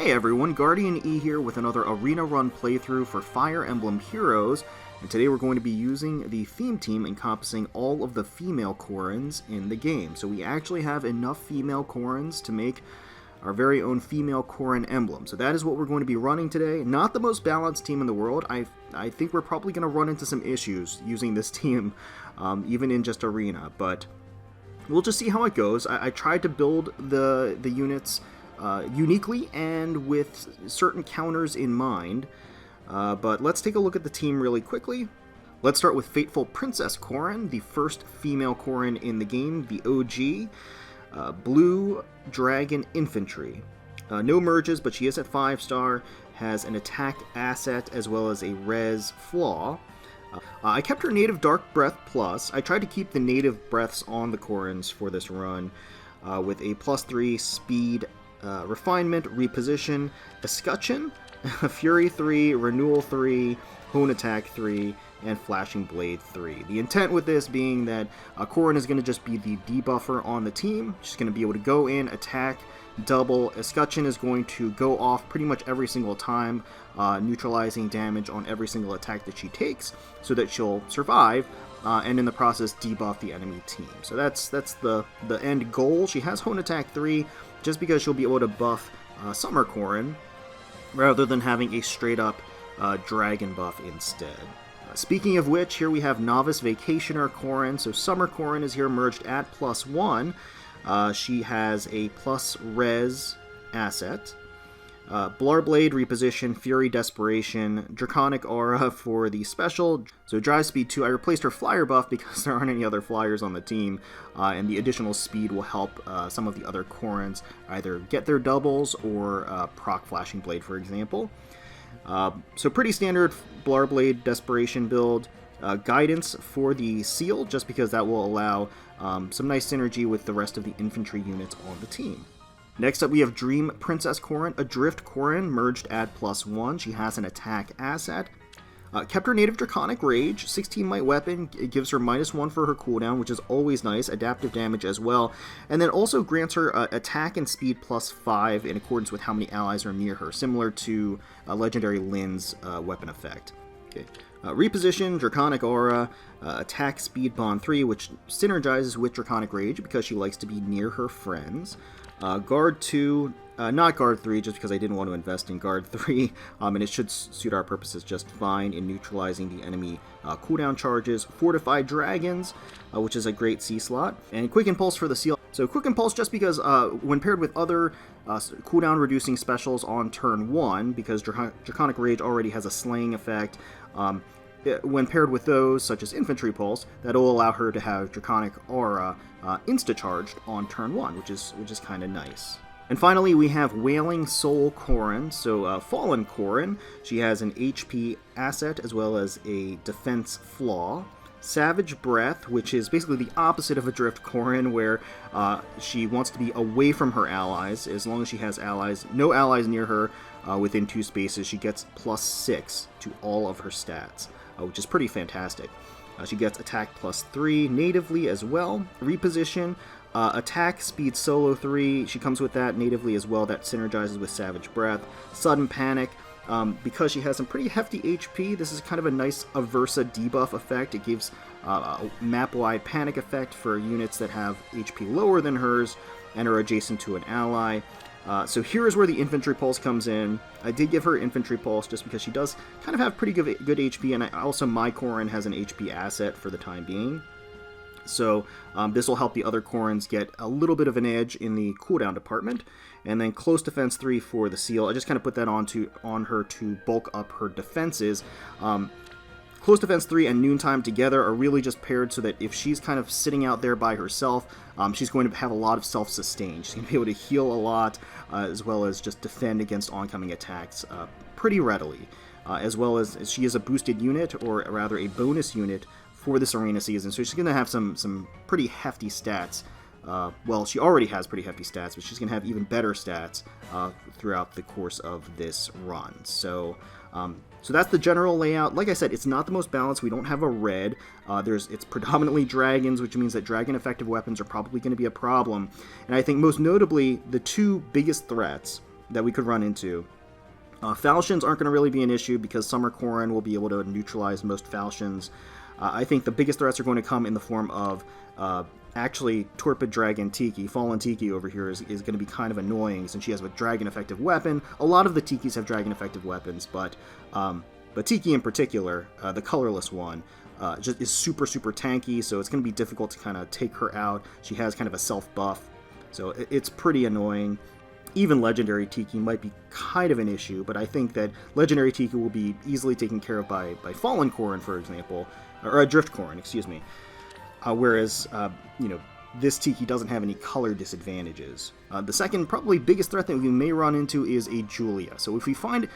Hey everyone, GuardianE here with another arena run playthrough for Fire Emblem Heroes, and today we're going to be using the theme team encompassing all of the female Corrins in the game. So we actually have enough female Corrins to make our very own Female Corrin Emblem. So that is what we're going to be running today. Not the most balanced team in the world. I think we're probably going to run into some issues using this team, even in just arena, but we'll just see how it goes. I tried to build the units uniquely and with certain counters in mind, but let's take a look at the team really quickly. Let's start with Fateful Princess Corrin, the first female Corrin in the game, the OG, Blue Dragon Infantry. No merges, but she is at 5-star, has an attack asset as well as a res flaw. I kept her native Dark Breath plus. I tried to keep the native breaths on the Corrins for this run with a +3 speed, refinement, reposition, escutcheon, fury 3, renewal 3, hone attack 3, and flashing blade 3. The intent with this being that Corrin is going to just be the debuffer on the team. She's going to be able to go in, attack, double. Escutcheon is going to go off pretty much every single time, neutralizing damage on every single attack that she takes, so that she'll survive, and in the process debuff the enemy team. So that's the end goal. She has hone attack 3, just because she'll be able to buff Summer Corrin, rather than having a straight-up dragon buff instead. Speaking of which, here we have Novice Vacationer Corrin. So Summer Corrin is here merged at +1. She has a plus res asset. Blarblade, reposition, Fury, Desperation, Draconic Aura for the special. So Drive Speed 2, I replaced her flyer buff because there aren't any other flyers on the team, and the additional speed will help some of the other Corrins either get their doubles or proc Flashing Blade, for example. So pretty standard Blarblade Desperation build. Guidance for the seal, just because that will allow some nice synergy with the rest of the infantry units on the team. Next up we have Dream Princess Corrin, Adrift Corrin, merged at +1. She has an attack asset. Kept her native Draconic Rage, 16 might weapon, it gives her -1 for her cooldown, which is always nice, adaptive damage as well, and then also grants her attack and speed +5 in accordance with how many allies are near her, similar to Legendary Lynn's weapon effect. Okay. Reposition, Draconic Aura, attack speed bond 3, which synergizes with Draconic Rage because she likes to be near her friends. Guard 2, not Guard 3, just because I didn't want to invest in Guard 3, and it should suit our purposes just fine in neutralizing the enemy cooldown charges. Fortified Dragons, which is a great C slot, and Quick Impulse for the seal. So Quick Impulse just because when paired with other cooldown reducing specials on turn 1, because Draconic Rage already has a slaying effect, when paired with those, such as Infantry Pulse, that'll allow her to have Draconic Aura insta-charged on turn 1, which is kind of nice. And finally, we have Wailing Soul Corrin, so Fallen Corrin. She has an HP asset as well as a defense flaw. Savage Breath, which is basically the opposite of Adrift Corrin, where she wants to be away from her allies. As long as she has allies, no allies near her within 2 spaces, she gets +6 to all of her stats, which is pretty fantastic. She gets attack +3 natively as well. Reposition, attack speed solo 3, she comes with that natively as well, that synergizes with Savage Breath. Sudden Panic, because she has some pretty hefty HP, this is kind of a nice Aversa debuff effect. It gives a map-wide panic effect for units that have HP lower than hers and are adjacent to an ally. So here is where the Infantry Pulse comes in. I did give her Infantry Pulse just because she does kind of have pretty good HP, and also my Corrin has an HP asset for the time being. So this will help the other Corrins get a little bit of an edge in the cooldown department. And then Close Defense 3 for the seal. I just kind of put that on her to bulk up her defenses. Close Defense 3 and Noontime together are really just paired so that if she's kind of sitting out there by herself, she's going to have a lot of self-sustain. She's going to be able to heal a lot, as well as just defend against oncoming attacks pretty readily. As well as she is a boosted unit, or rather a bonus unit, for this arena season, so she's going to have some pretty hefty stats. Well, she already has pretty hefty stats, but she's going to have even better stats throughout the course of this run. So that's the general layout. Like I said, it's not the most balanced. We don't have a red. It's predominantly dragons, which means that dragon effective weapons are probably going to be a problem. And I think most notably, the two biggest threats that we could run into. Falchions aren't going to really be an issue because Summer Corrin will be able to neutralize most Falchions. I think the biggest threats are going to come in the form of actually Torpid Dragon Tiki. Fallen Tiki over here is going to be kind of annoying since she has a dragon effective weapon. A lot of the Tikis have dragon effective weapons, but Tiki in particular, the colorless one, just is super tanky, so it's going to be difficult to kind of take her out. She has kind of a self buff, so it's pretty annoying. Even Legendary Tiki might be kind of an issue, but I think that Legendary Tiki will be easily taken care of by Fallen Corrin, for example, or Drift Corrin, excuse me. Whereas, this Tiki doesn't have any color disadvantages. The second, probably biggest threat that we may run into is a Julia. So if we find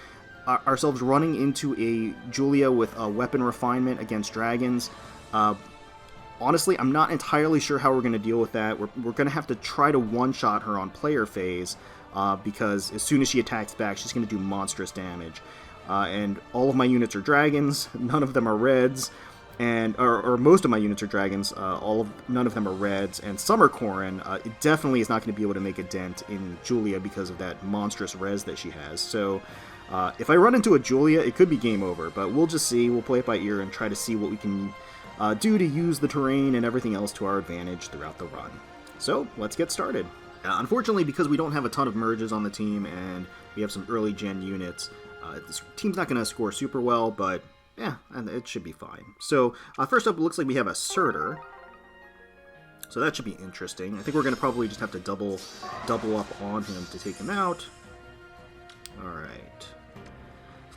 ourselves running into a Julia with a weapon refinement against dragons, honestly, I'm not entirely sure how we're going to deal with that. We're going to have to try to one-shot her on player phase, because as soon as she attacks back, she's going to do monstrous damage. And all of my units are dragons, none of them are reds, or most of my units are dragons, none of them are reds, and Summer Corrin it definitely is not going to be able to make a dent in Julia because of that monstrous res that she has. So if I run into a Julia, it could be game over, but we'll just see. We'll play it by ear and try to see what we can do to use the terrain and everything else to our advantage throughout the run. So, let's get started. Unfortunately, because we don't have a ton of merges on the team and we have some early gen units, this team's not going to score super well, but yeah, it should be fine. So, first up, it looks like we have a Surtur. So that should be interesting. I think we're going to probably just have to double up on him to take him out. Alright.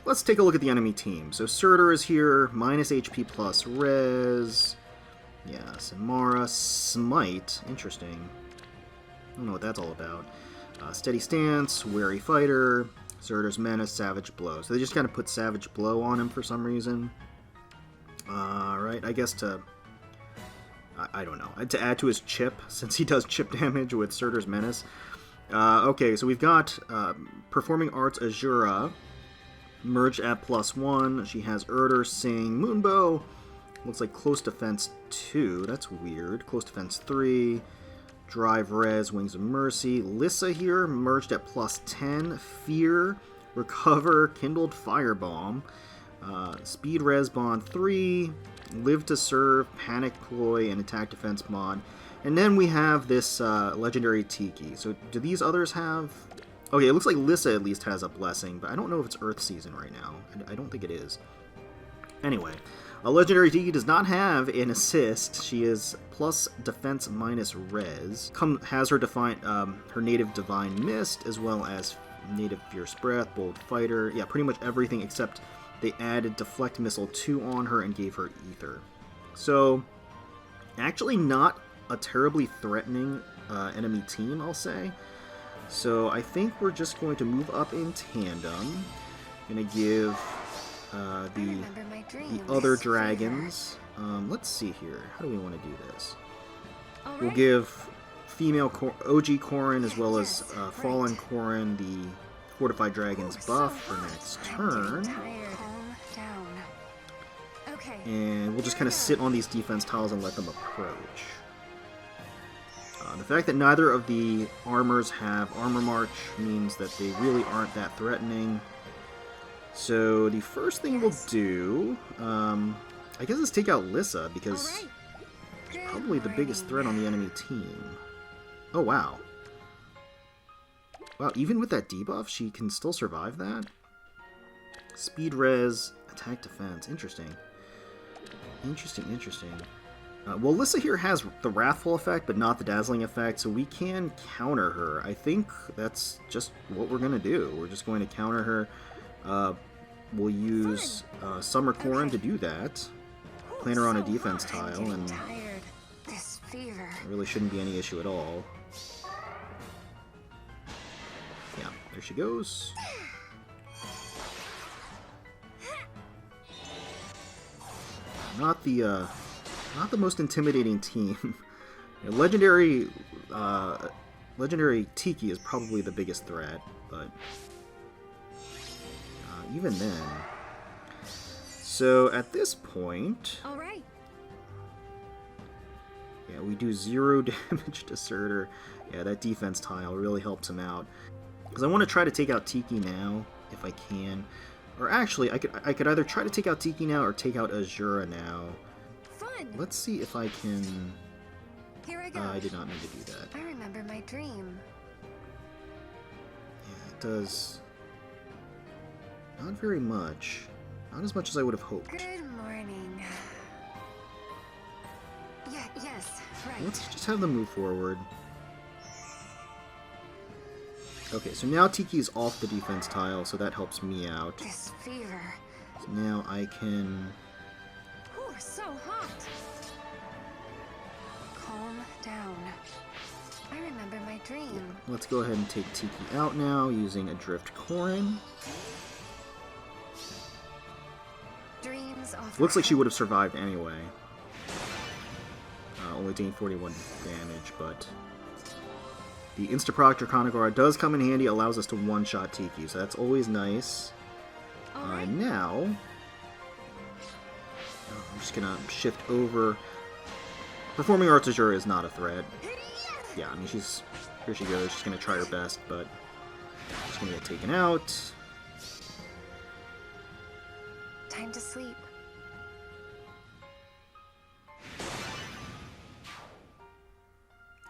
Let's take a look at the enemy team. So Surtur is here, minus HP plus res. Yeah, Samara, Smite, interesting. I don't know what that's all about. Steady Stance, Wary Fighter, Surtur's Menace, Savage Blow. So they just kind of put Savage Blow on him for some reason. Right, I guess I don't know. To add to his chip, since he does chip damage with Surtur's Menace. Okay, so we've got Performing Arts Azura, merged at +1. She has Urder, Sing, Moonbow. Looks like Close Defense 2. That's weird. Close Defense 3. Drive Res, Wings of Mercy. Lissa here, merged at +10. Fear, Recover, Kindled Firebomb. Speed Res Bond 3. Live to Serve, Panic Ploy, and Attack Defense Bond. And then we have this Legendary Tiki. So do these others have... Okay, it looks like Lissa at least has a Blessing, but I don't know if it's Earth Season right now. I don't think it is. Anyway, a Legendary Tiki does not have an assist. She is plus defense minus res. Has her her native Divine Mist, as well as native Fierce Breath, Bold Fighter. Yeah, pretty much everything except they added Deflect Missile 2 on her and gave her Ether. So, actually not a terribly threatening enemy team, I'll say. So I think we're just going to move up in tandem. Gonna give the other dragons. Let's see here. How do we want to do this? We'll give female OG Corrin as well as Fallen Corrin the Fortified Dragons buff for next turn. And we'll just kind of sit on these defense tiles and let them approach. The fact that neither of the armors have Armor March means that they really aren't that threatening. So the first thing we'll do, I guess, is take out Lissa, because she's probably the biggest threat on the enemy team. Oh, wow. Wow, even with that debuff, she can still survive that? Speed Res, Attack Defense, interesting. Interesting. Well, Lissa here has the Wrathful effect, but not the Dazzling effect, so we can counter her. I think that's just what we're going to do. We're just going to counter her. We'll use Summer Corrin to do that. Plan her on a defense tile, and it really shouldn't be any issue at all. Yeah, there she goes. Not the most intimidating team. Legendary Tiki is probably the biggest threat, but even then. So at this point, yeah, we do 0 damage to Surtur. Yeah, that defense tile really helps him out. Because I want to try to take out Tiki now, if I can. Or actually, I could either try to take out Tiki now or take out Azura now. Fun. Let's see if I can... Here I go. I did not mean to do that. I remember my dream. Yeah, it does... not very much. Not as much as I would have hoped. Good morning. Yeah, yes, right. Let's just have them move forward. Okay, so now Tiki's off the defense tile, so that helps me out. This fever. So now I can... Ooh, so hot. Calm down. I remember my dream. Let's go ahead and take Tiki out now using Adrift Corrin. Dreams offer Looks like she would have survived anyway. Only taking 41 damage, but... the Instaproc Draconic Aura does come in handy, allows us to one-shot Tiki, so that's always nice. Alright. Now... I'm just gonna shift over. Performing Arts Azure is not a threat. Yeah, I mean, she's... here she goes, she's gonna try her best, but... she's gonna get taken out. Time to sleep.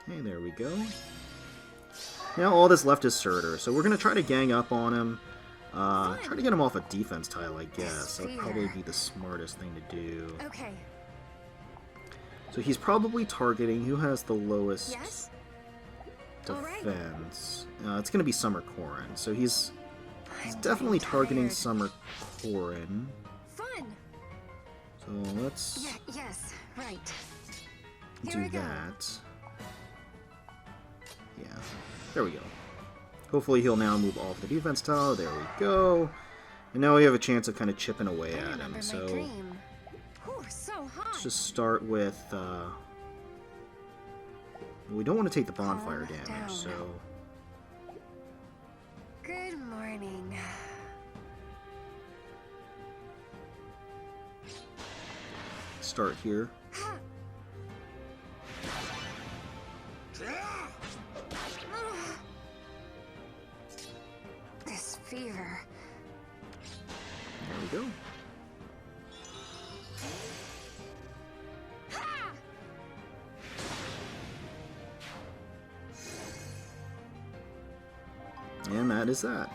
Okay, there we go. Now all that's left is Surtur, so we're going to try to gang up on him. Try to get him off a defense tile, I guess. That would probably be the smartest thing to do. Okay. So he's probably targeting who has the lowest Yes? defense. It's going to be Summer Corrin. So he's I'm definitely getting targeting tired. Summer Corrin. Fun. So let's Yeah, yes, right. Here do I go. that. Yeah, there we go. Hopefully he'll now move off the defense tile. There we go. And now we have a chance of kind of chipping away I at remember him. my So dream. Ooh, so hot. let's just start with... we don't want to take the bonfire Calm damage, down. so... Good morning. start here. This fever. There we go. And that is that.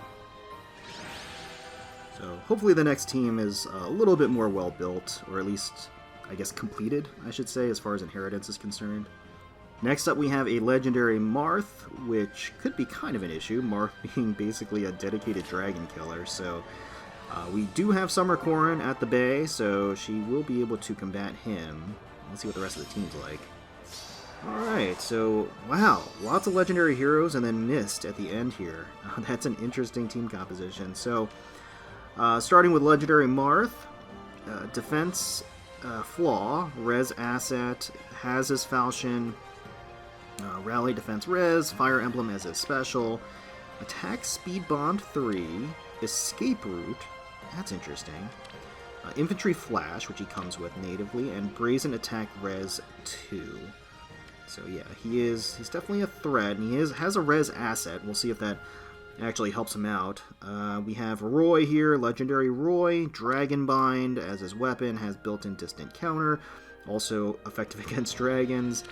So hopefully the next team is a little bit more well built, or at least, I guess, completed, I should say, as far as inheritance is concerned. Next up we have a legendary Marth, which could be kind of an issue, Marth being basically a dedicated dragon killer. So we do have Summer Corrin at the bay, so she will be able to combat him. Let's see what the rest of the team's like. Alright, so, wow, lots of legendary heroes and then Mist at the end here. That's an interesting team composition. So, starting with legendary Marth, defense flaw, res asset, has his falchion, rally defense res, fire emblem as his special, attack speed bond 3, escape route, that's interesting, infantry flash, which he comes with natively, and brazen attack res 2. So yeah, he's definitely a threat, and he has a res asset. We'll see if that actually helps him out. We have Roy here, legendary Roy, Dragonbind as his weapon, has built-in distant counter, also effective against dragons.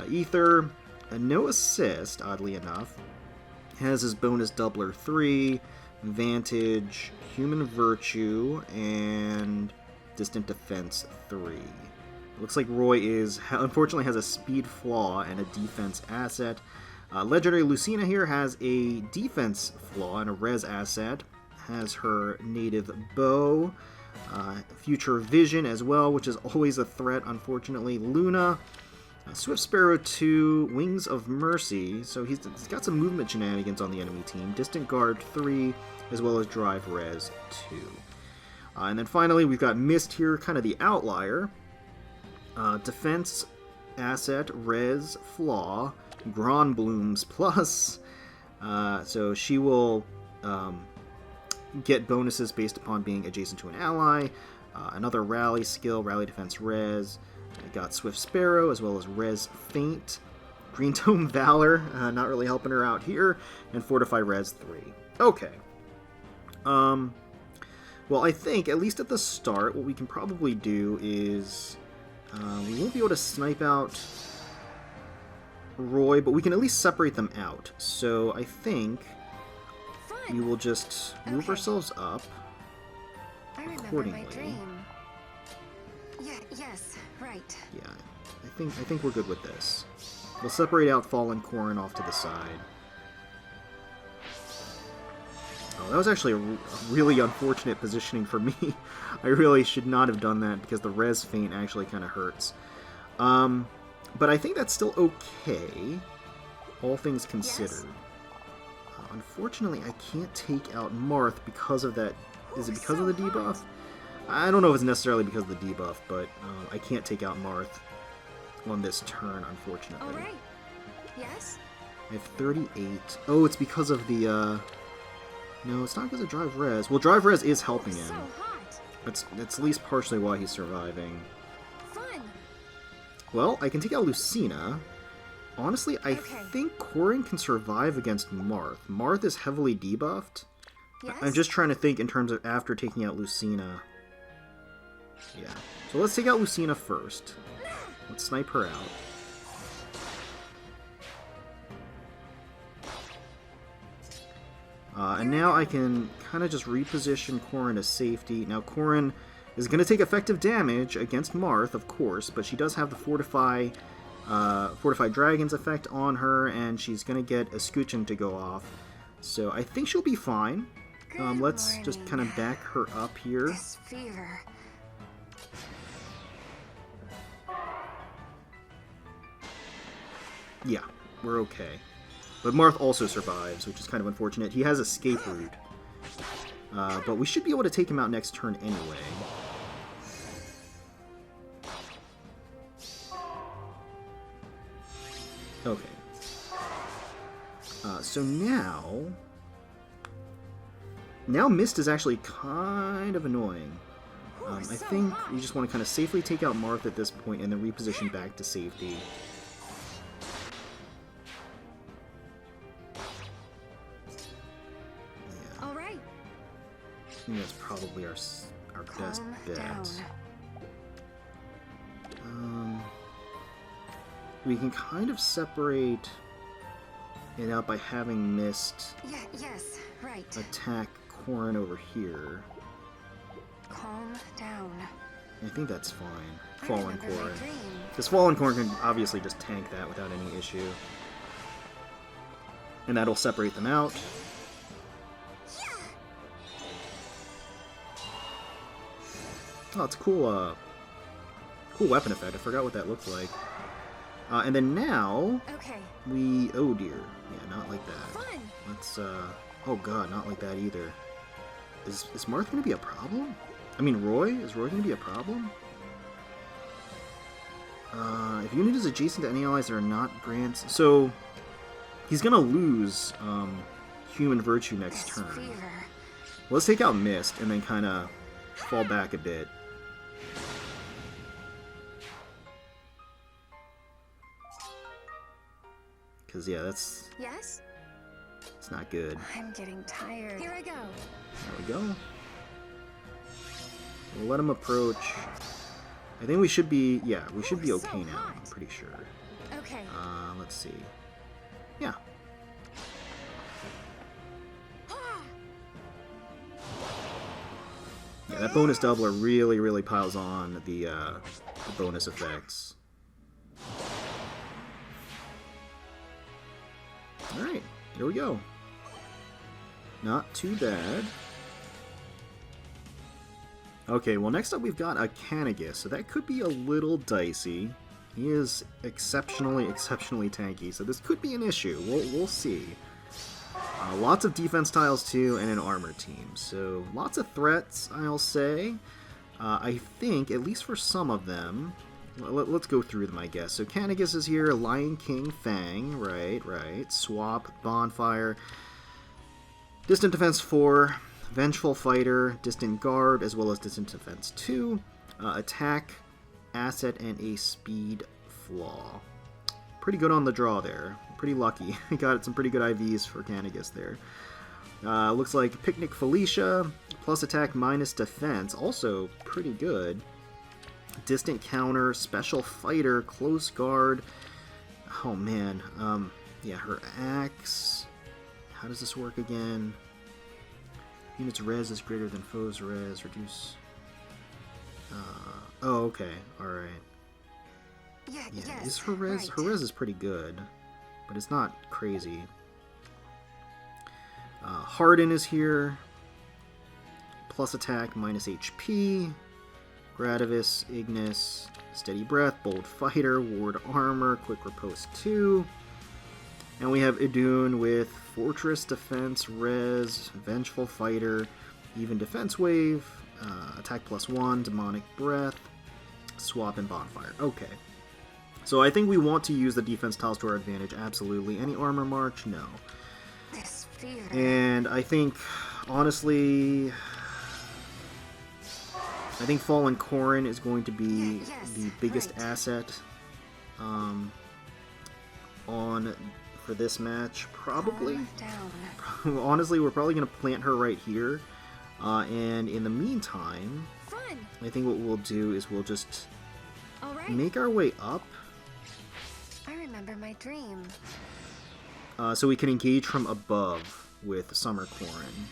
Ether, no assist, oddly enough, has his bonus doubler 3, Vantage, Human Virtue, and Distant Defense 3. Looks like Roy unfortunately has a speed flaw and a defense asset. Legendary Lucina here has a defense flaw and a res asset. Has her native bow, future vision as well, which is always a threat, unfortunately. Luna, Swift Sparrow 2, Wings of Mercy, so he's got some movement shenanigans on the enemy team. Distant Guard 3, as well as Drive Res 2. And then finally, we've got Mist here, kind of the outlier. Defense asset, res, flaw, Gronblooms plus, so she will get bonuses based upon being adjacent to an ally. Another rally skill, rally defense res. We got Swift Sparrow as well as res faint. Green Tome Valor, not really helping her out here. And Fortify Res 3. Okay. Well, I think, at least at the start, what we can probably do is... we won't be able to snipe out Roy, but we can at least separate them out. So I think we will just move ourselves up accordingly. My dream. Yes, right. Yeah, I think we're good with this. We'll separate out Fallen Corrin off to the side. Oh, that was actually a really unfortunate positioning for me. I really should not have done that because the res feint actually kind of hurts. But I think that's still okay, all things considered. Yes. Unfortunately, I can't take out Marth because of that. Is it because of the debuff? I don't know if it's necessarily because of the debuff, but I can't take out Marth on this turn, unfortunately. All right. Yes? I have 38. Oh, it's because of the... No, it's not because of Drive Res. Well, Drive Res is helping him. So hot. That's at least partially why he's surviving. Fun. Well, I can take out Lucina. Honestly, I think Corrin can survive against Marth. Marth is heavily debuffed. Yes? I'm just trying to think in terms of after taking out Lucina. Yeah. So let's take out Lucina first. Let's snipe her out. And now I can kind of just reposition Corrin to safety. Now Corrin is going to take effective damage against Marth, of course, but she does have the Fortify Dragon's effect on her, and she's going to get a Scutcheon to go off. So I think she'll be fine. Let's just kind of back her up here. This fever. Yeah, we're okay. But Marth also survives, which is kind of unfortunate. He has escape route. But we should be able to take him out next turn anyway. Okay. So now Mist is actually kind of annoying. I think we just want to kind of safely take out Marth at this point and then reposition back to safety. I think that's probably our best bet. We can kind of separate it out by having Mist Yes, right. attack Corrin over here. Calm down. I think that's fine. Fallen Corrin. Because Fallen Corrin can obviously just tank that without any issue. And that'll separate them out. Oh, it's a cool, cool weapon effect. I forgot what that looked like. And then now, we... Oh, dear. Yeah, not like that. Fun. Let's, Oh, God, not like that either. Is Marth going to be a problem? I mean, Roy? Is Roy going to be a problem? If unit is adjacent to any allies that are not grants... So, he's going to lose, Human Virtue next turn. Let's take out Mist and then kind of fall back a bit. Because, yeah, that's... Yes? It's not good. I'm getting tired. Here I go. There we go. We'll let him approach. I think we should be... Yeah, we should be okay now. I'm pretty sure. Okay. Let's see. Yeah. Yeah, that bonus doubler really, really piles on the bonus effects. Alright, here we go. Not too bad. Okay, well next up we've got a Canagus, so that could be a little dicey. He is exceptionally tanky, so this could be an issue. We'll see. Lots of defense tiles too, and an armor team, so lots of threats, I'll say. I think, at least for some of them, let's go through them, I guess. So Canagus is here, Lion King, Fang, right, Swap, Bonfire, Distant Defense 4, Vengeful Fighter, Distant Guard, as well as Distant Defense 2, Attack, Asset, and a Speed Flaw. pretty good on the draw there. Pretty lucky. Got some pretty good IVs for Canagus there. Looks like Picnic Felicia, plus attack minus defense, also pretty good. Distant counter, special fighter, close guard. Oh man, yeah, her axe. How does this work again? Units res is greater than foes res. Reduce. Oh, okay, all right. Yeah, Yeah, is her res? right. Her res is pretty good, but it's not crazy. Harden is here. Plus attack, minus HP. Gradivis, Ignis, Steady Breath, Bold Fighter, Ward Armor, Quick Riposte 2. And we have Idun with Fortress Defense, Res, Vengeful Fighter, Even Defense Wave, Attack +1, Demonic Breath, Swap, and Bonfire. Okay. So I think we want to use the defense tiles to our advantage, absolutely. Any Armor March? No. This fear. And I think, honestly, I think Fallen Corrin is going to be the biggest asset for this match, probably. Down. Honestly, we're probably going to plant her right here. And in the meantime, Fun. I think what we'll do is we'll just All right. make our way up. I remember my dream. So we can engage from above with Summer Corrin.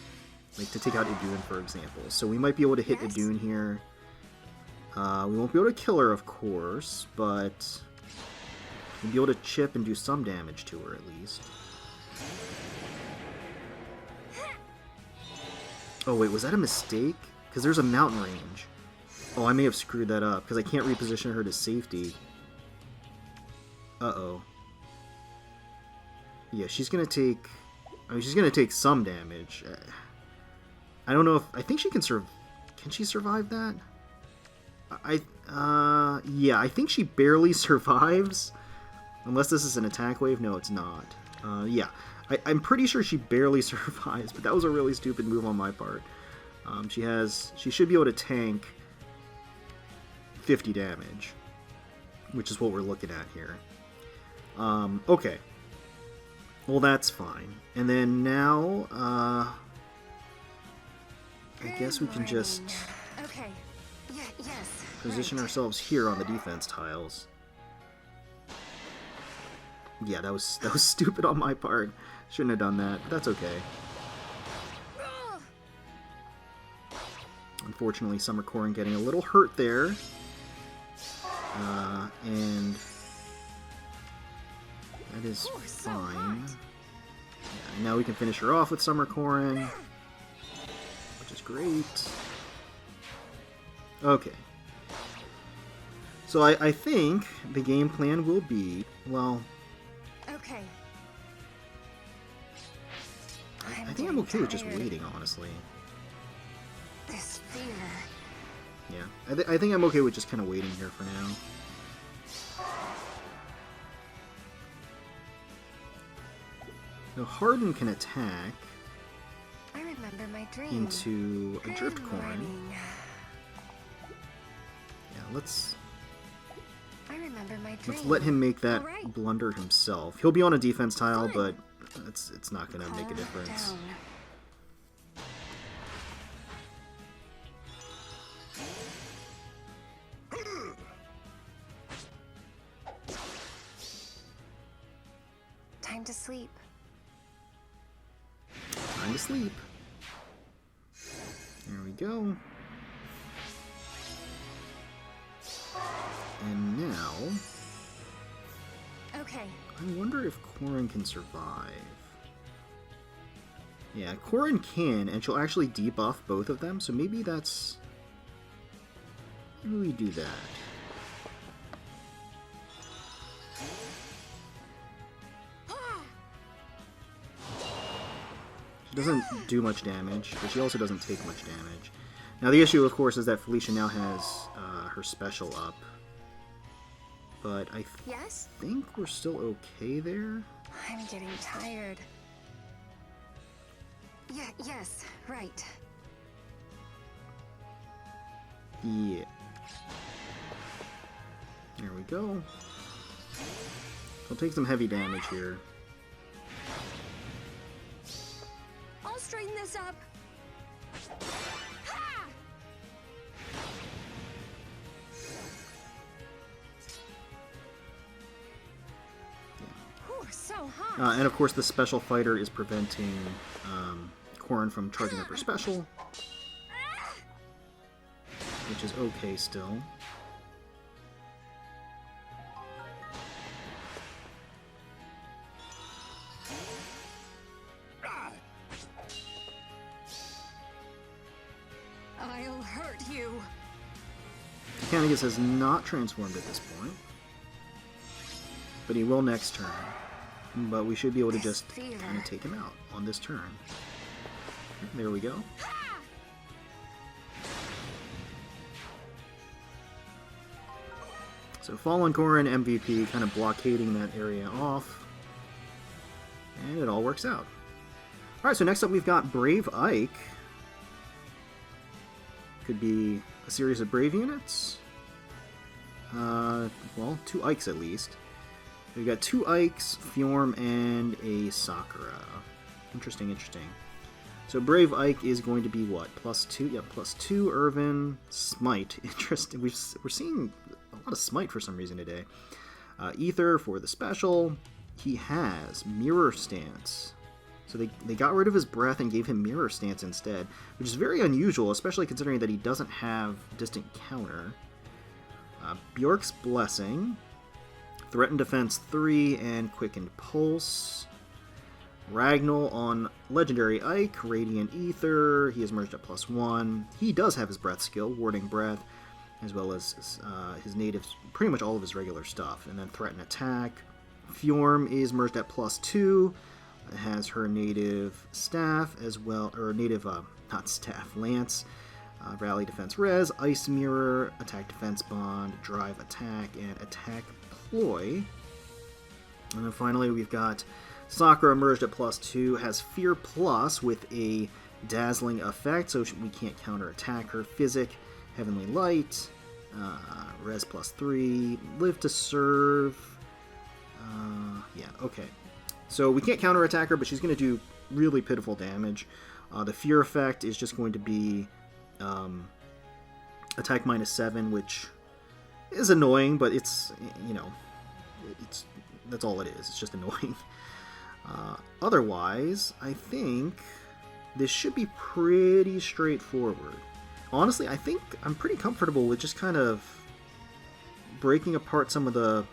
Like to take out Idun, for example. So we might be able to hit Yes. Idun here. We won't be able to kill her, of course, but we'll be able to chip and do some damage to her, at least. Oh, wait, was that a mistake? Because there's a mountain range. Oh, I may have screwed that up, because I can't reposition her to safety. Uh-oh. Yeah, she's gonna take... I mean, she's gonna take some damage. I don't know if... I think she can Can she survive that? Yeah, I think she barely survives. Unless this is an attack wave. No, it's not. Yeah. I'm pretty sure she barely survives, but that was a really stupid move on my part. She should be able to tank 50 damage, which is what we're looking at here. Okay. Well, that's fine. And then now, I guess we can just Okay. Yes. position right. ourselves here on the defense tiles. Yeah, that was stupid on my part. Shouldn't have done that, but that's okay. Unfortunately, Summer Corrin getting a little hurt there. And that is Ooh, so fine. hot. Yeah, now we can finish her off with Summer Corrin, which is great. Okay. So I think the game plan will be, well, Okay. I think I'm okay with just waiting, honestly. This fear. Yeah, I think I'm okay with just kind of waiting here for now. Now Harden can attack I remember my dream. into a Drift Good Corrin. morning. Yeah, let's remember my dream. Let's let him make that Alright. blunder himself. He'll be on a defense tile, Fun. but it's not gonna make a Calm difference. down. Time to sleep. Time to sleep. There we go. And now, Okay. I wonder if Corrin can survive. Yeah, Corrin can, and she'll actually debuff both of them, so maybe that's... Maybe we do that. She doesn't do much damage, but she also doesn't take much damage. Now the issue, of course, is that Felicia now has her special up. But I Yes? think we're still okay there. I'm getting tired. Yes, right. Yeah. There we go. We'll take some heavy damage here. I'll straighten this up. Ha! Ooh, so hot. And of course, the special fighter is preventing Corrin from charging up her special, which is okay still. I'll hurt you. Mechanicus has not transformed at this point, but he will next turn. But we should be able to just kind of take him out on this turn. There we go. So Fallen Corrin MVP kind of blockading that area off, and it all works out. Alright, so next up we've got Brave Ike. Could be a series of Brave units. Well, 2 Ikes at least. We've got 2 Ikes, Fjorm, and a Sakura. Interesting, interesting. So Brave Ike is going to be what? +2? Yeah, +2 Irvin. Smite. Interesting. We're seeing a lot of Smite for some reason today. Ether for the special. He has Mirror Stance. So they got rid of his breath and gave him Mirror Stance instead, which is very unusual, especially considering that he doesn't have Distant Counter. Bjork's Blessing. Threatened Defense 3 and Quickened Pulse. Ragnall on Legendary Ike, Radiant Ether. He is merged at +1. He does have his Breath skill, Warding Breath, as well as his native, pretty much all of his regular stuff. And then Threaten Attack. Fjorm is merged at +2. It has her native staff as well, or native, not staff, lance. Rally Defense Res, Ice Mirror, Attack Defense Bond, Drive Attack, and Attack Ploy. And then finally we've got Sakura merged at +2, has Fear Plus with a dazzling effect, so we can't counterattack her. Physic, Heavenly Light, Res +3, Live to Serve. Yeah, okay. So we can't counterattack her, but she's going to do really pitiful damage. The Fear effect is just going to be attack -7, which is annoying, but it's, you know, that's all it is. It's just annoying. Otherwise, I think this should be pretty straightforward. Honestly, I think I'm pretty comfortable with just kind of breaking apart some of the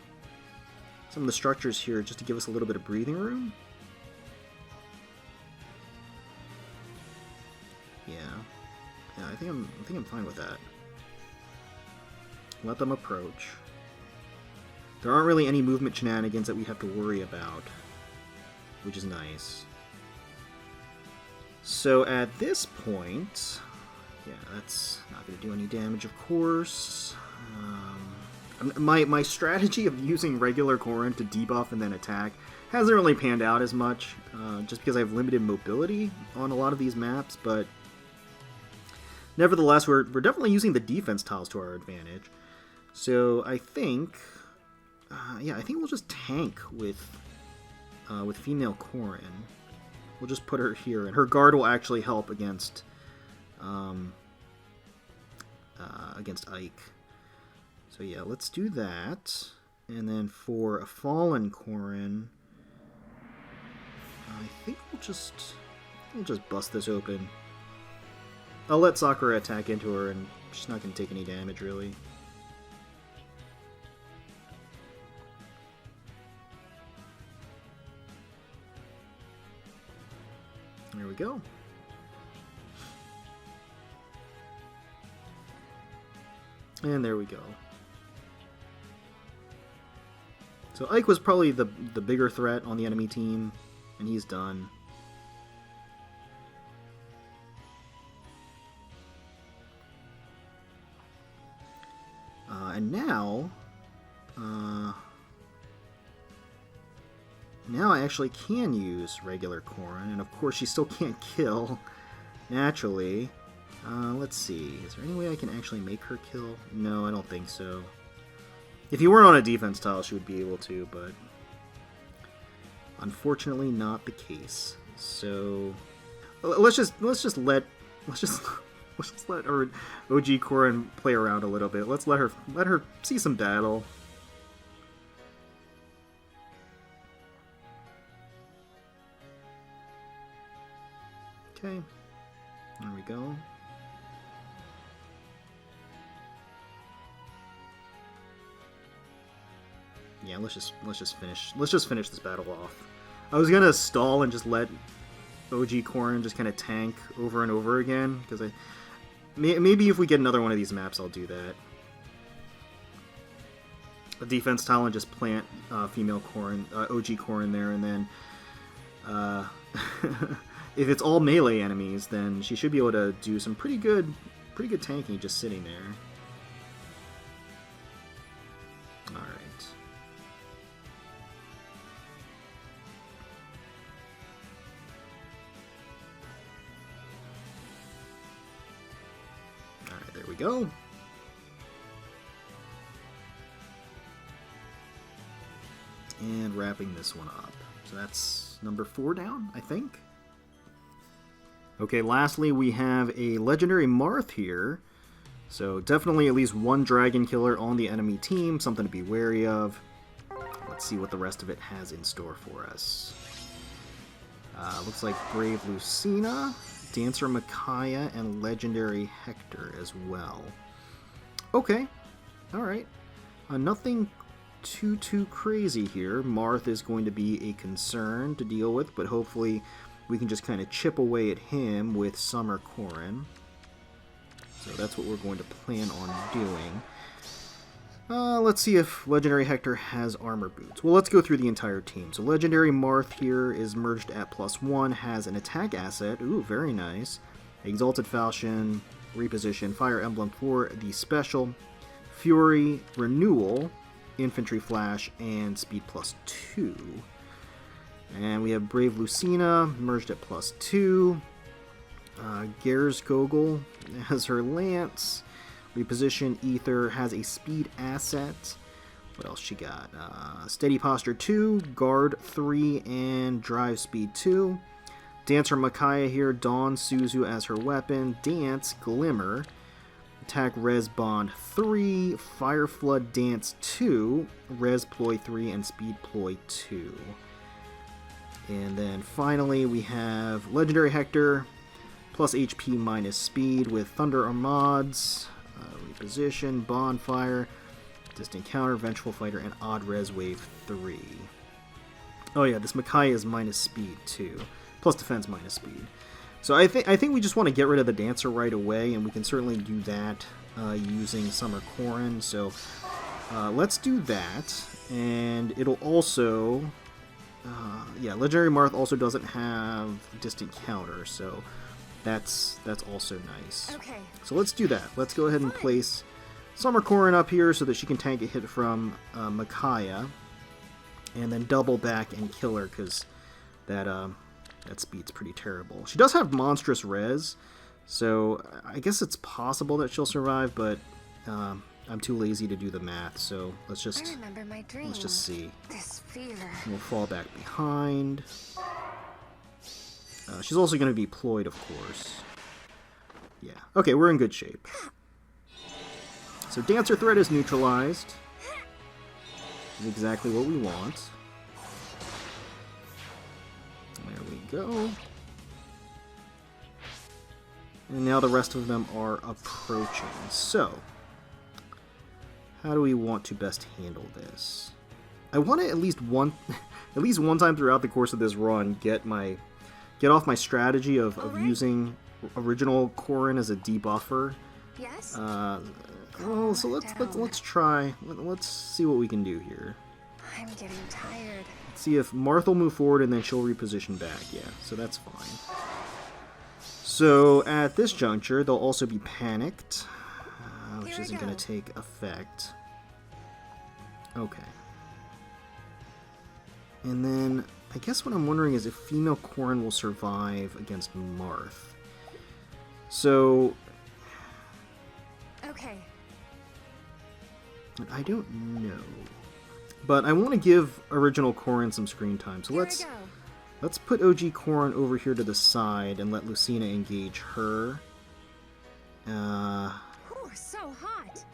structures here just to give us a little bit of breathing room. Yeah, I think I'm fine with that. Let them approach. There aren't really any movement shenanigans that we have to worry about, which is nice. So at this point, yeah, that's not going to do any damage, of course. My strategy of using regular Corrin to debuff and then attack hasn't really panned out as much, just because I have limited mobility on a lot of these maps, but nevertheless, we're definitely using the defense tiles to our advantage. So I think, yeah, I think we'll just tank with Female Corrin. We'll just put her here, and her guard will actually help against Ike. So yeah, let's do that. And then for a Fallen Corrin, I think we'll just bust this open. I'll let Sakura attack into her, and she's not going to take any damage, really. There we go. And there we go. So Ike was probably the bigger threat on the enemy team, and he's done. And now I actually can use regular Corrin, and of course she still can't kill, naturally. Let's see, is there any way I can actually make her kill? No, I don't think so. If you weren't on a defense tile, she would be able to, but Unfortunately, not the case. So let's just let our OG Corrin play around a little bit. Let's let her see some battle. Okay, there we go. Yeah, let's just finish this battle off. I was gonna stall and just let OG Corrin just kind of tank over and over again, because maybe if we get another one of these maps, I'll do that. A defense tile and just plant female Corrin, OG Corrin there, and then if it's all melee enemies, then she should be able to do some pretty good tanking just sitting there. All right. There we go. And wrapping this one up. So that's number 4 down, I think. Okay, lastly we have a legendary Marth here. So definitely at least one dragon killer on the enemy team, something to be wary of. Let's see what the rest of it has in store for us. Looks like Brave Lucina, Dancer Micaiah, and Legendary Hector as well. Okay, alright. Nothing too crazy here. Marth is going to be a concern to deal with, but hopefully we can just kind of chip away at him with Summer Corrin. So that's what we're going to plan on doing. Let's see if Legendary Hector has armor boots. Well, let's go through the entire team. So Legendary Marth here is merged at +1, has an attack asset. Ooh, very nice. Exalted Falchion, reposition, Fire Emblem for the special, Fury, Renewal, Infantry Flash, and Speed +2. And we have Brave Lucina, merged at +2. Ger's Gogol has her Lance. Reposition, Ether has a speed asset. What else she got? Steady Posture 2, Guard 3, and Drive Speed 2. Dancer Micaiah here, Dawn Suzu as her weapon. Dance, Glimmer. Attack Res Bond 3, Fire Flood Dance 2, Res Ploy 3, and Speed Ploy 2. And then finally we have Legendary Hector, plus HP minus speed with Thunder Armads, Reposition, Bonfire, Distant Counter, Vengeful Fighter, and Odd Res Wave 3. Oh yeah, this Micaiah is minus speed too, plus defense minus speed. So I think we just want to get rid of the Dancer right away, and we can certainly do that using Summer Corrin. So let's do that, and it'll also... yeah, Legendary Marth also doesn't have Distant Counter, so that's also nice. Okay. So let's do that. Let's go ahead and place Summer Corrin up here so that she can tank a hit from Micaiah, and then double back and kill her, because that speed's pretty terrible. She does have monstrous res, so I guess it's possible that she'll survive, but I'm too lazy to do the math, so let's just see. This fever. We'll fall back behind. She's also going to be ployed, of course. Yeah. Okay, we're in good shape. So Dancer threat is neutralized. This is exactly what we want. There we go. And now the rest of them are approaching. So, how do we want to best handle this? I want to at least one time throughout the course of this run get off my strategy of using original Corrin as a debuffer. Yes. Well, so let's try. Let's see what we can do here. I'm getting tired. Let's see if Marth will move forward and then she'll reposition back. Yeah, so that's fine. So at this juncture, they'll also be panicked, which isn't going to take effect. Okay. And then I guess what I'm wondering is if Female Corrin will survive against Marth. So... okay. I don't know. But I want to give original Corrin some screen time, so let's put OG Corrin over here to the side and let Lucina engage her. Ooh, so hot.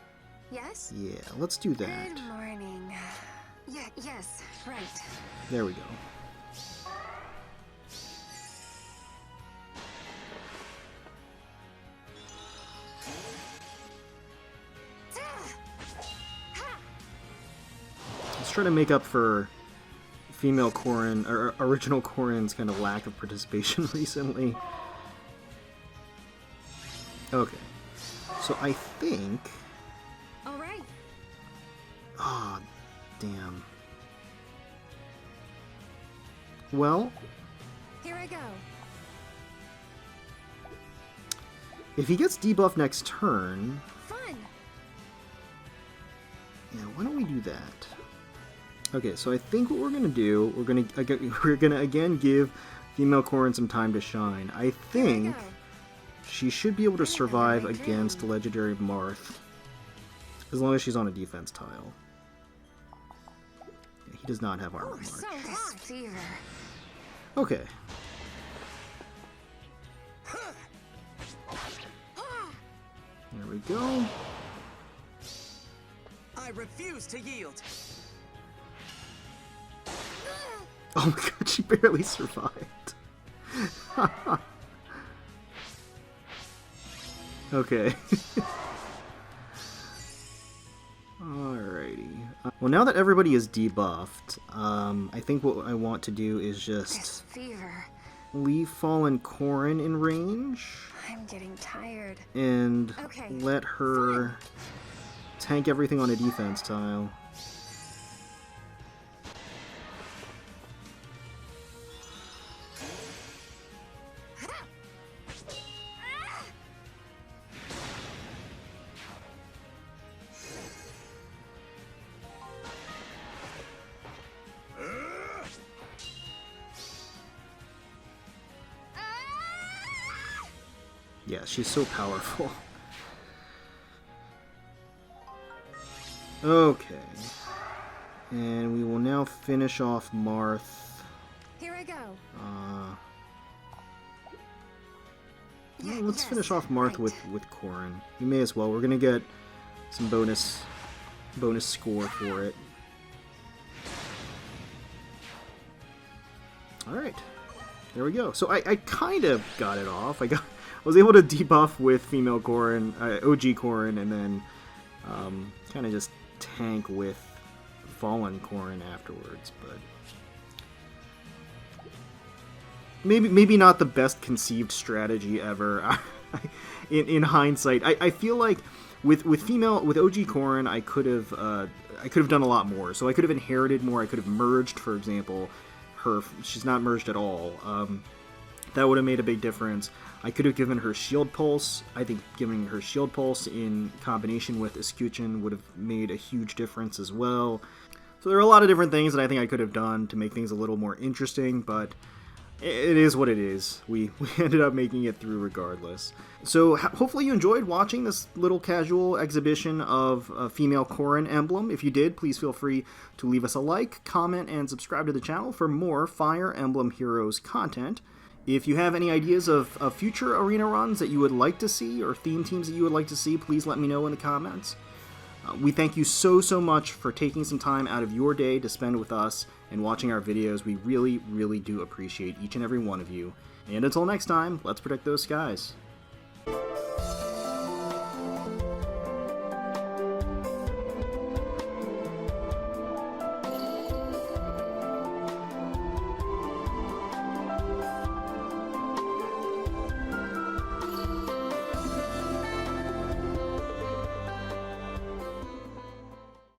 Yes? Yeah, let's do that. Good morning. Yeah, yes, right. There we go. Let's try to make up for female Corrin, or original Corrin's kind of lack of participation recently. Okay. So I think... Alright. Ah, damn. Well... Here I go. If he gets debuffed next turn... Fun! Yeah, why don't we do that? Okay, so I think what we're gonna do, we're gonna again give female Corrin some time to shine. I think she should be able to survive against legendary Marth, as long as she's on a defense tile. Yeah, he does not have armor march. So hot. Fever. Okay. There we go. I refuse to yield. Oh my god, she barely survived. Okay. Alrighty. Well, now that everybody is debuffed, I think what I want to do is just Fever. leave Fallen Corrin in range. I'm getting tired. And let her tank everything on a defense tile. Yeah, she's so powerful. Okay. And we will now finish off Marth. Here I go. Well, let's finish off Marth with Corrin. We may as well. We're gonna get some bonus score for it. Alright. There we go. So I kind of got it off. I was able to debuff with female Corrin, OG Corrin, and then kind of just tank with fallen Corrin afterwards. But maybe not the best conceived strategy ever. in hindsight, I feel like with OG Corrin, I could have done a lot more. So I could have inherited more. I could have merged, for example. She's not merged at all. That would have made a big difference. I could have given her Shield Pulse. I think giving her Shield Pulse in combination with Escutcheon would have made a huge difference as well. So there are a lot of different things that I think I could have done to make things a little more interesting, but it is what it is. We ended up making it through regardless. So hopefully you enjoyed watching this little casual exhibition of Female Corrin Emblem. If you did, please feel free to leave us a like, comment, and subscribe to the channel for more Fire Emblem Heroes content. If you have any ideas of future arena runs that you would like to see, or theme teams that you would like to see, please let me know in the comments. We thank you so much for taking some time out of your day to spend with us and watching our videos. We really do appreciate each and every one of you. And until next time, let's protect those skies.